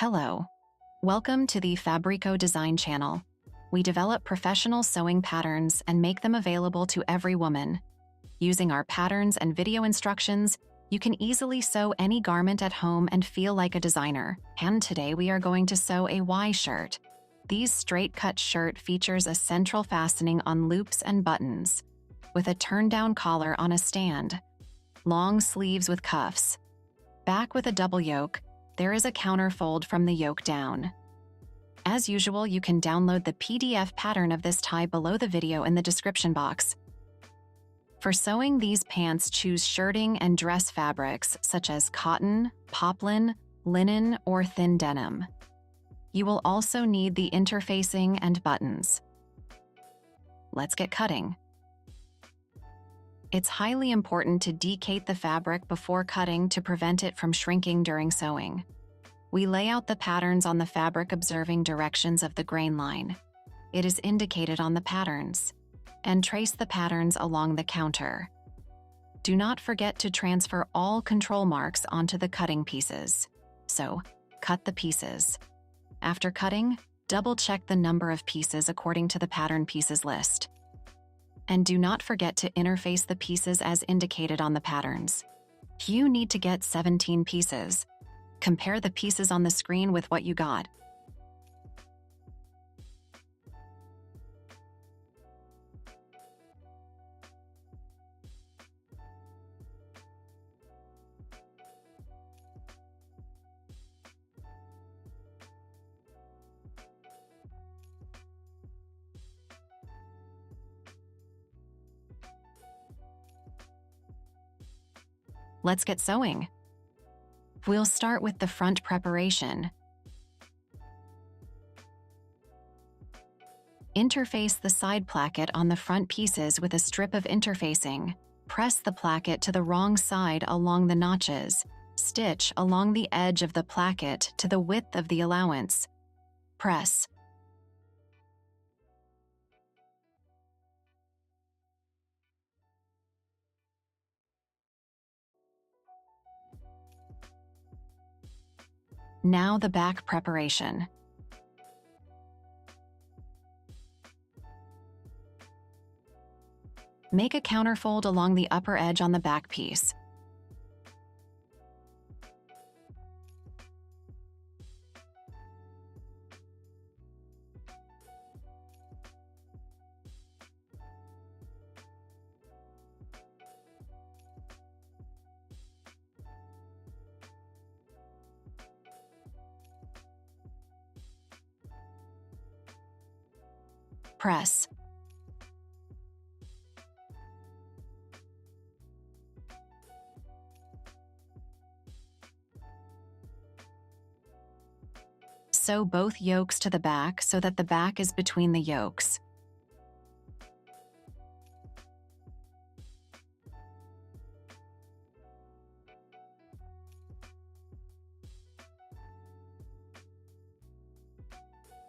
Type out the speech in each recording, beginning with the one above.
Hello. Welcome to the Fabrico.Design channel. We develop professional sewing patterns and make them available to every woman. Using our patterns and video instructions, you can easily sew any garment at home and feel like a designer. And today we are going to sew a Y shirt. This straight-cut shirt features a central fastening on loops and buttons, with a turn-down collar on a stand, long sleeves with cuffs. Back with a double yoke, there is a counterfold from the yoke down. As usual, you can download the PDF pattern of this tie below the video in the description box. For sewing these pants, choose shirting and dress fabrics such as cotton, poplin, linen, or thin denim. You will also need the interfacing and buttons. Let's get cutting. It's highly important to decate the fabric before cutting to prevent it from shrinking during sewing. We lay out the patterns on the fabric observing directions of the grain line. It is indicated on the patterns. And trace the patterns along the counter. Do not forget to transfer all control marks onto the cutting pieces. So, cut the pieces. After cutting, double-check the number of pieces according to the pattern pieces list. And do not forget to interface the pieces as indicated on the patterns. You need to get 17 pieces. Compare the pieces on the screen with what you got. Let's get sewing. We'll start with the front preparation. Interface the side placket on the front pieces with a strip of interfacing. Press the placket to the wrong side along the notches. Stitch along the edge of the placket to the width of the allowance. Press. Now the back preparation. Make a counterfold along the upper edge on the back piece. Press. Sew both yokes to the back so that the back is between the yokes.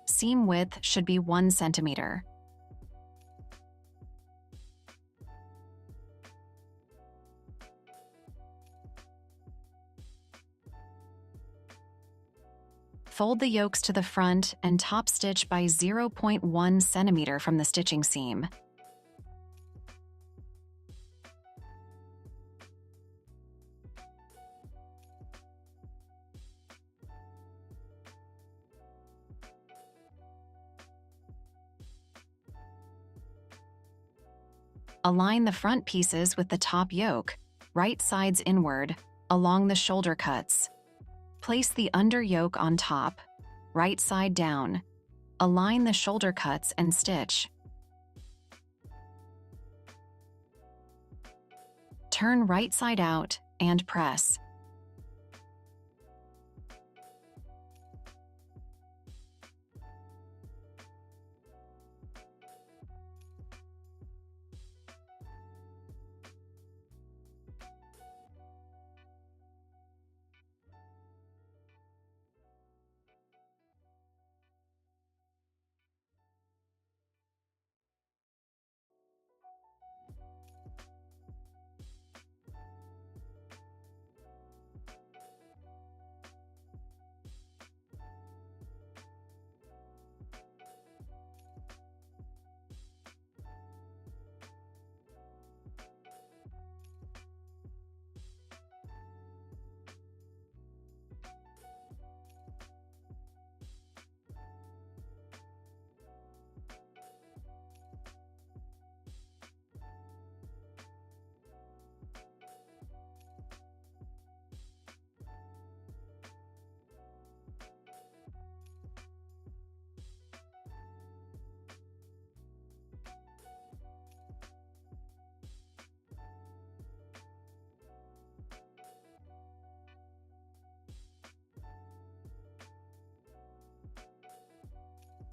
Seam width should be 1 centimeter. Fold the yokes to the front and top stitch by 0.1 centimeter from the stitching seam. Align the front pieces with the top yoke, right sides inward, along the shoulder cuts. Place the under yoke on top, right side down. Align the shoulder cuts and stitch. Turn right side out and press.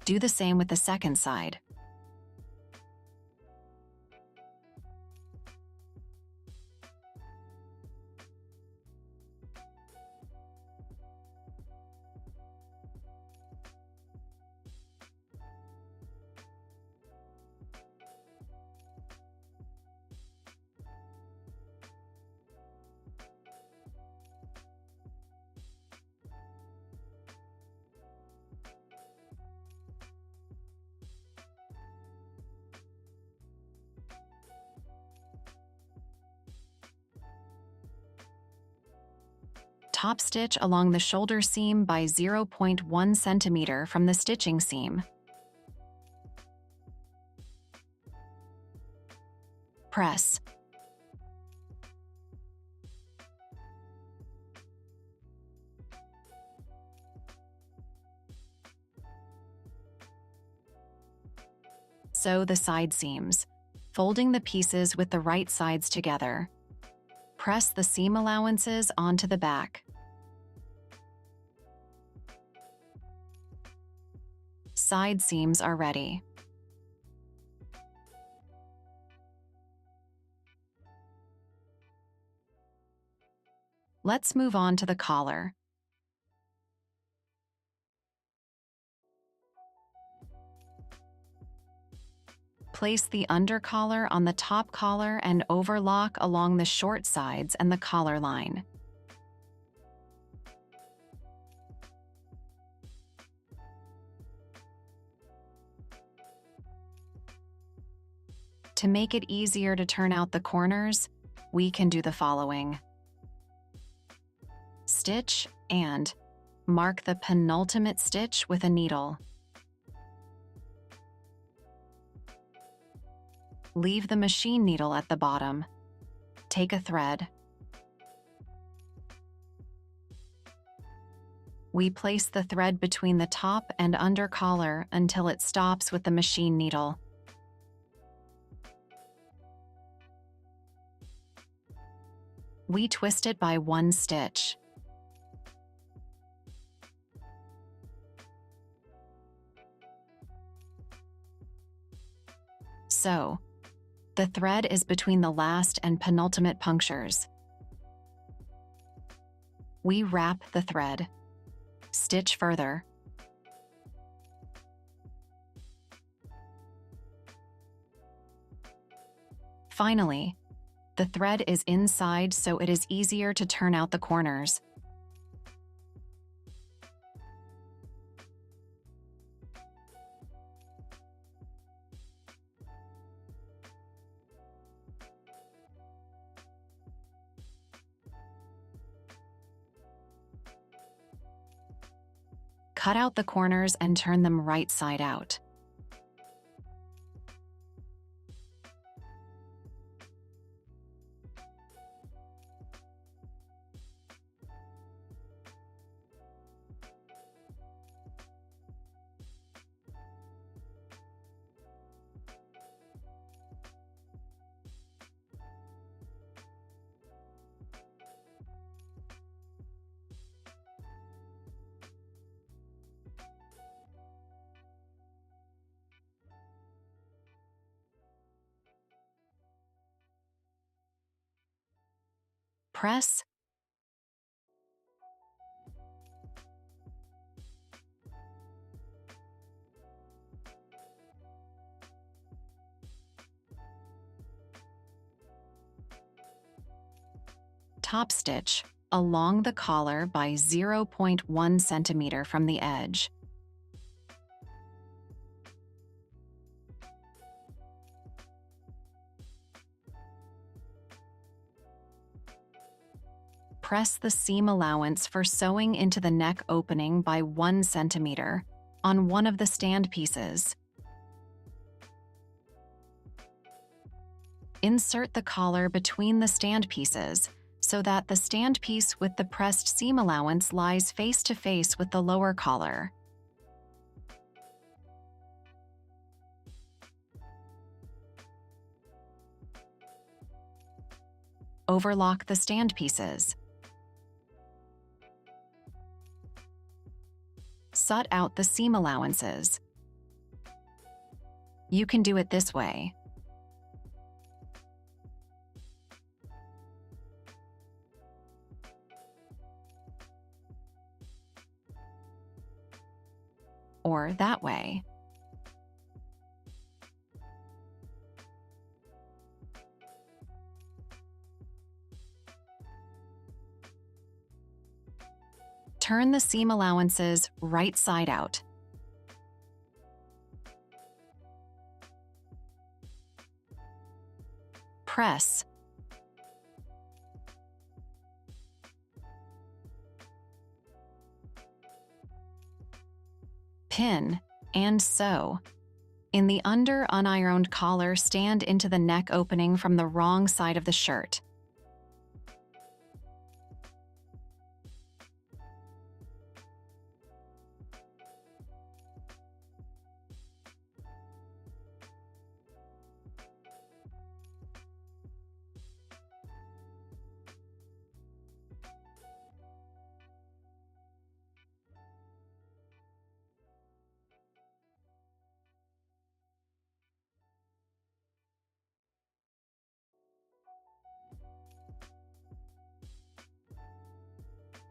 Do the same with the second side. Top stitch along the shoulder seam by 0.1 centimeter from the stitching seam. Press. Sew the side seams, folding the pieces with the right sides together. Press the seam allowances onto the back. Side seams are ready. Let's move on to the collar. Place the under collar on the top collar and overlock along the short sides and the collar line. To make it easier to turn out the corners, we can do the following. Stitch and mark the penultimate stitch with a needle. Leave the machine needle at the bottom. Take a thread. We place the thread between the top and under collar until it stops with the machine needle. We twist it by 1 stitch. So, the thread is between the last and penultimate punctures. We wrap the thread. Stitch further. Finally, the thread is inside so it is easier to turn out the corners. Cut out the corners and turn them right side out. Press. Top stitch along the collar by 0.1 centimeter from the edge. Press the seam allowance for sewing into the neck opening by 1 centimeter on one of the stand pieces. Insert the collar between the stand pieces so that the stand piece with the pressed seam allowance lies face to face with the lower collar. Overlock the stand pieces. Sut out the seam allowances. You can do it this way. Or that way. Turn the seam allowances right side out. Press. Pin and sew. In the under unironed collar, stand into the neck opening from the wrong side of the shirt.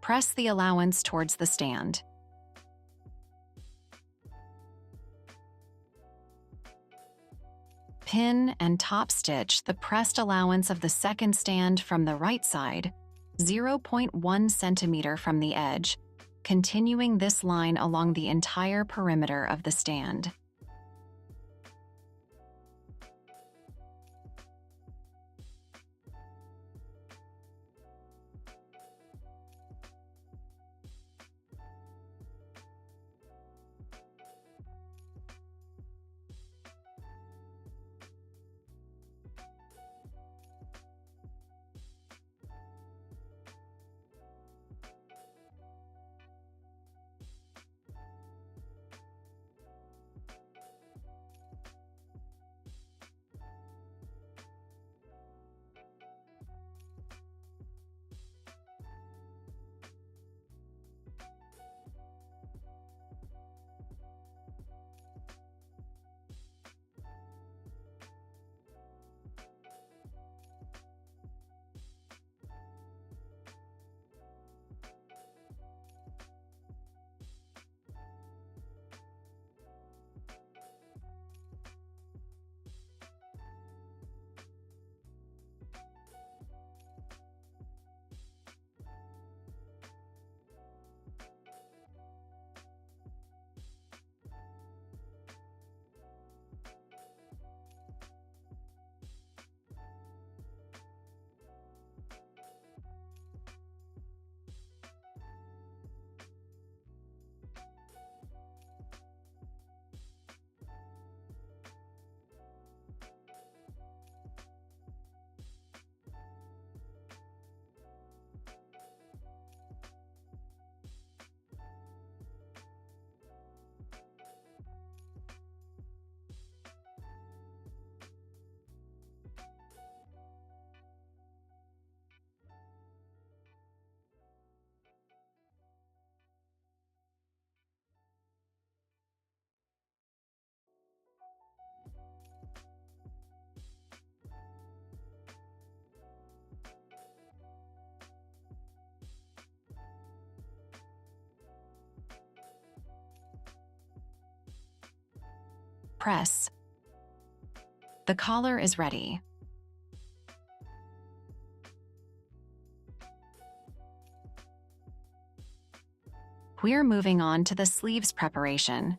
Press the allowance towards the stand. Pin and top stitch the pressed allowance of the second stand from the right side, 0.1 centimeter from the edge, continuing this line along the entire perimeter of the stand. Press. The collar is ready. We're moving on to the sleeves preparation.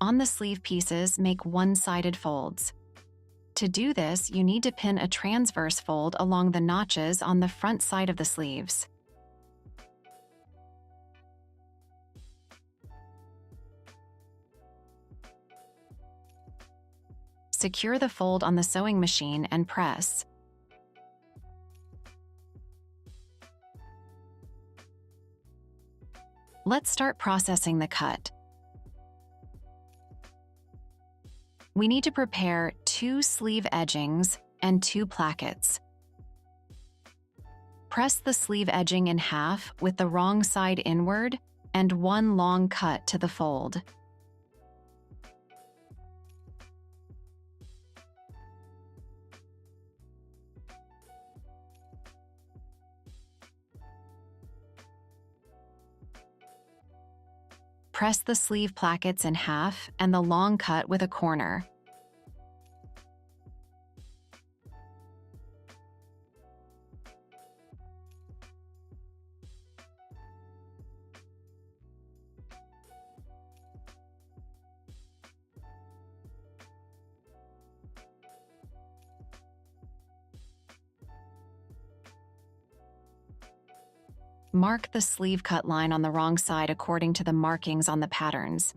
On the sleeve pieces, make one-sided folds. To do this, you need to pin a transverse fold along the notches on the front side of the sleeves. Secure the fold on the sewing machine and press. Let's start processing the cut. We need to prepare 2 sleeve edgings and 2 plackets. Press the sleeve edging in half with the wrong side inward and one long cut to the fold. Press the sleeve plackets in half and the long cut with a corner. Mark the sleeve cut line on the wrong side according to the markings on the patterns.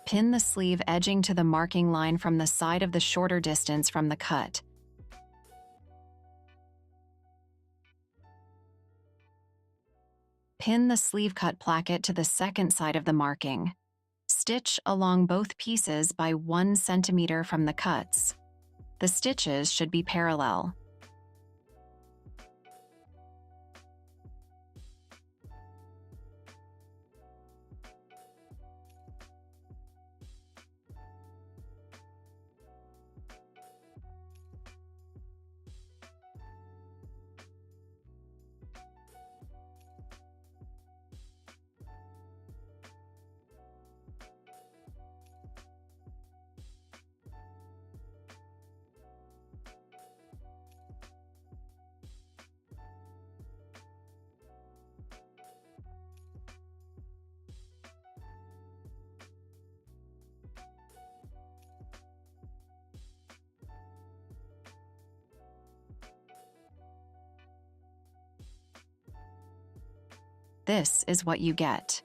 Pin the sleeve edging to the marking line from the side of the shorter distance from the cut. Pin the sleeve cut placket to the second side of the marking. Stitch along both pieces by 1 centimeter from the cuts. The stitches should be parallel. This is what you get.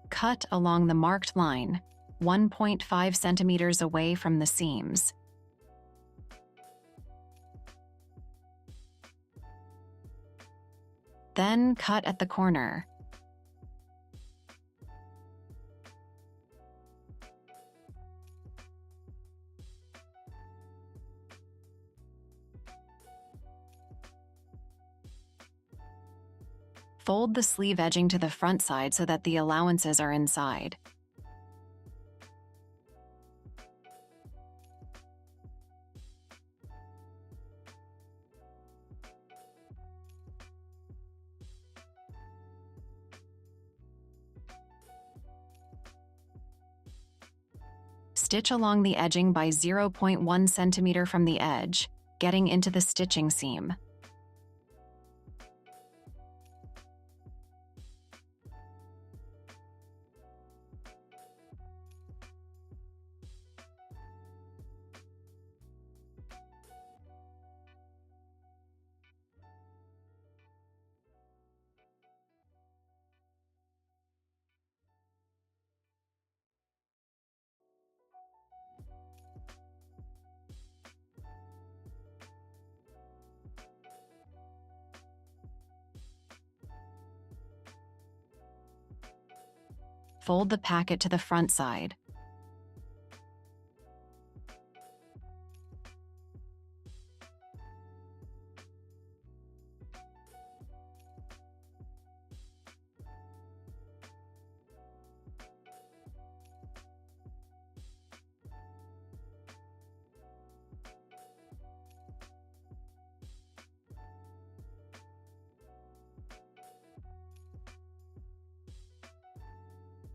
Cut along the marked line, 1.5 centimeters away from the seams. Then cut at the corner. Fold the sleeve edging to the front side so that the allowances are inside. Stitch along the edging by 0.1 centimeter from the edge, getting into the stitching seam. Fold the packet to the front side.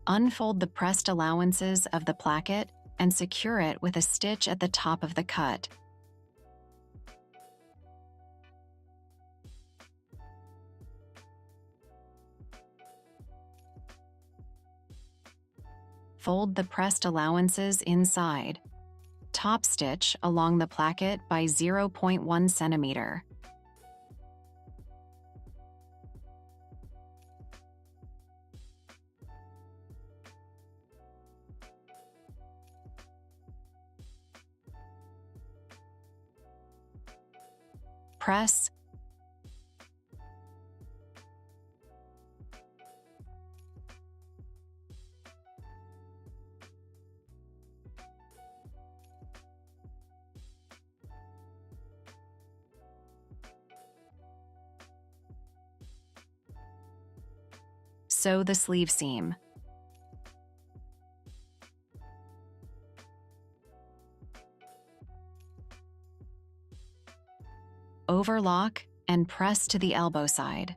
Unfold the pressed allowances of the placket and secure it with a stitch at the top of the cut. Fold the pressed allowances inside. Top stitch along the placket by 0.1 centimeter. Press, Sew the sleeve seam. Overlock and press to the elbow side.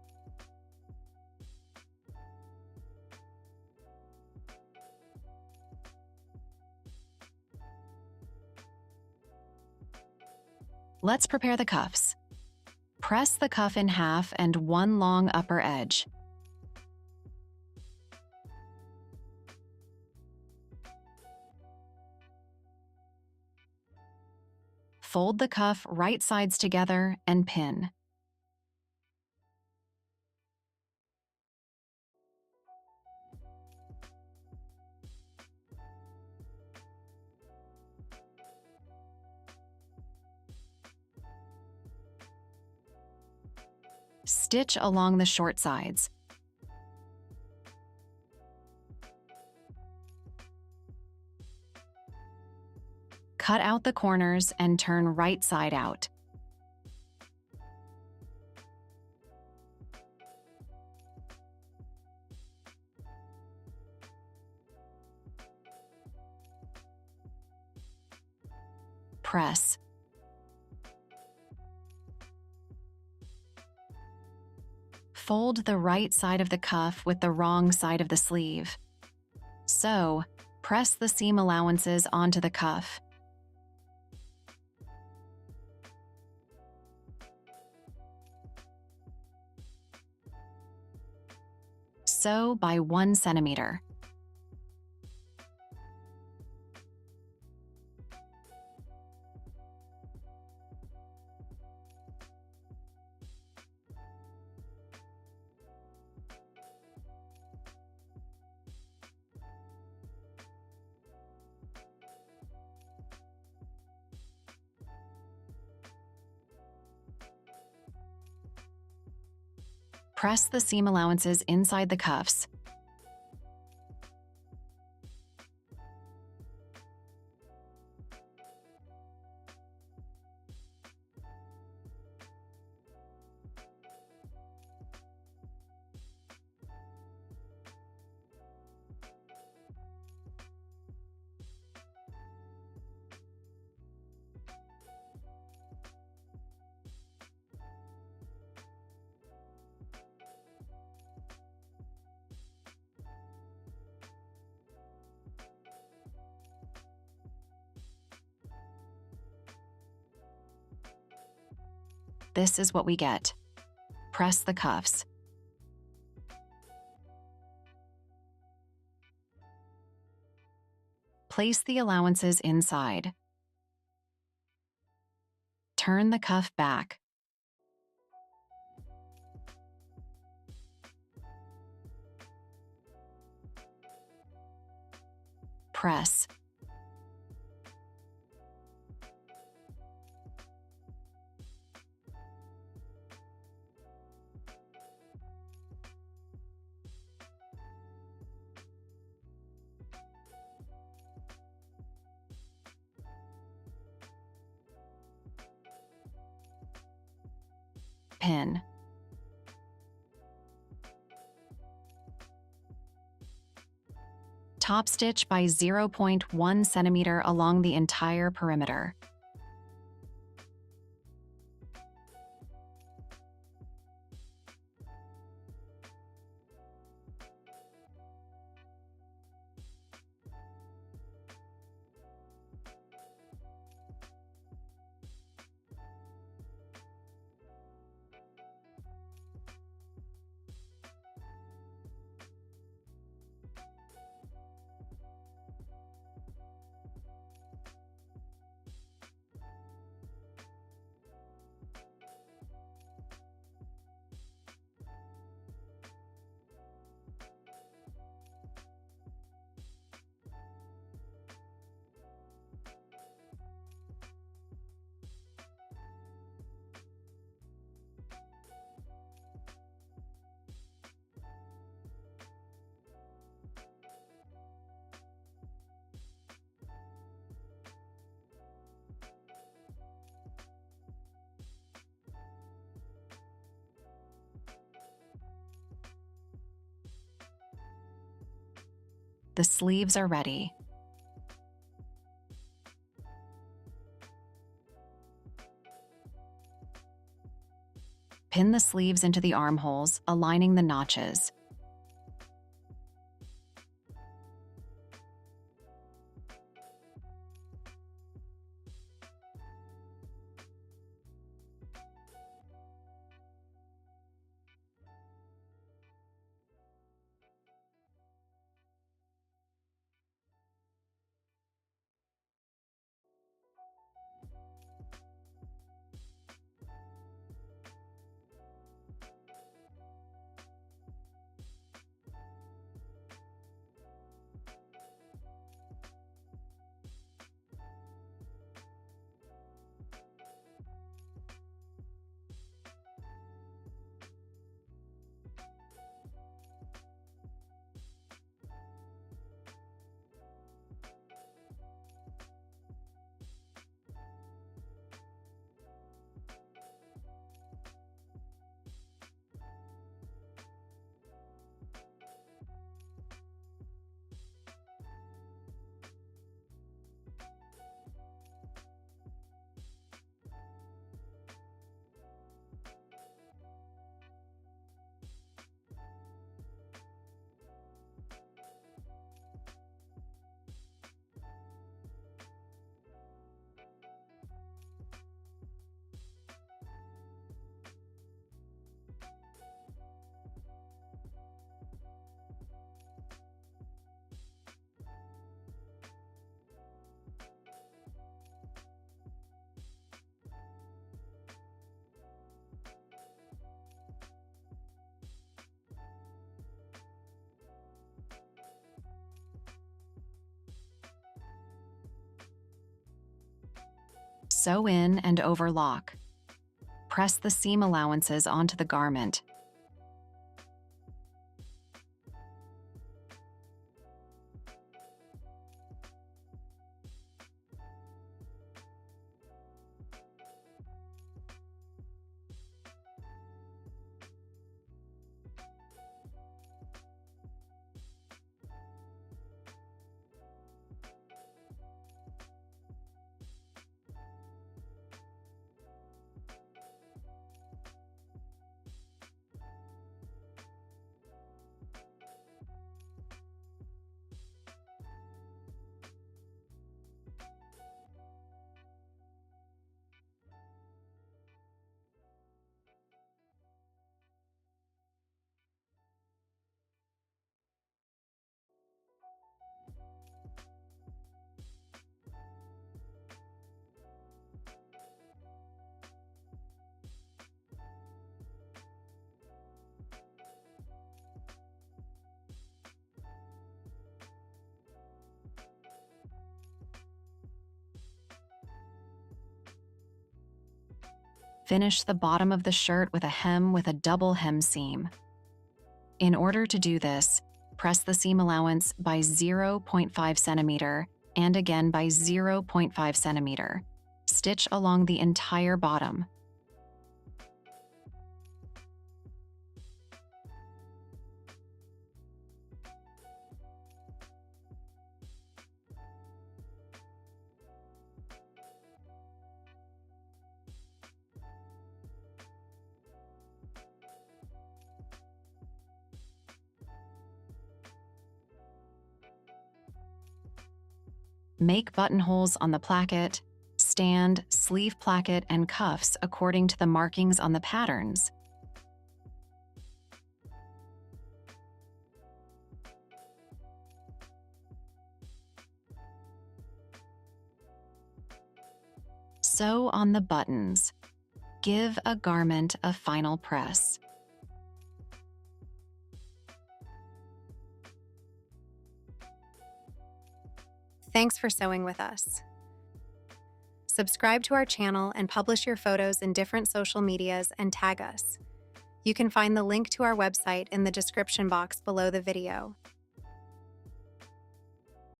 Let's prepare the cuffs. Press the cuff in half and one long upper edge. Fold the cuff right sides together and pin. Stitch along the short sides. Cut out the corners and turn right side out. Press. Fold the right side of the cuff with the wrong side of the sleeve. Sew, press the seam allowances onto the cuff. Sew by 1 centimeter. Press the seam allowances inside the cuffs. This is what we get. Press the cuffs. Place the allowances inside. Turn the cuff back. Press. Pin. Top stitch by 0.1 centimeter along the entire perimeter. The sleeves are ready. Pin the sleeves into the armholes, aligning the notches. Sew in and overlock. Press the seam allowances onto the garment. Finish the bottom of the shirt with a hem with a double hem seam. In order to do this, press the seam allowance by 0.5 centimeter and again by 0.5 centimeter. Stitch along the entire bottom. Make buttonholes on the placket, stand, sleeve placket, and cuffs according to the markings on the patterns. Sew on the buttons. Give a garment a final press. Thanks for sewing with us. Subscribe to our channel and publish your photos in different social medias and tag us. You can find the link to our website in the description box below the video.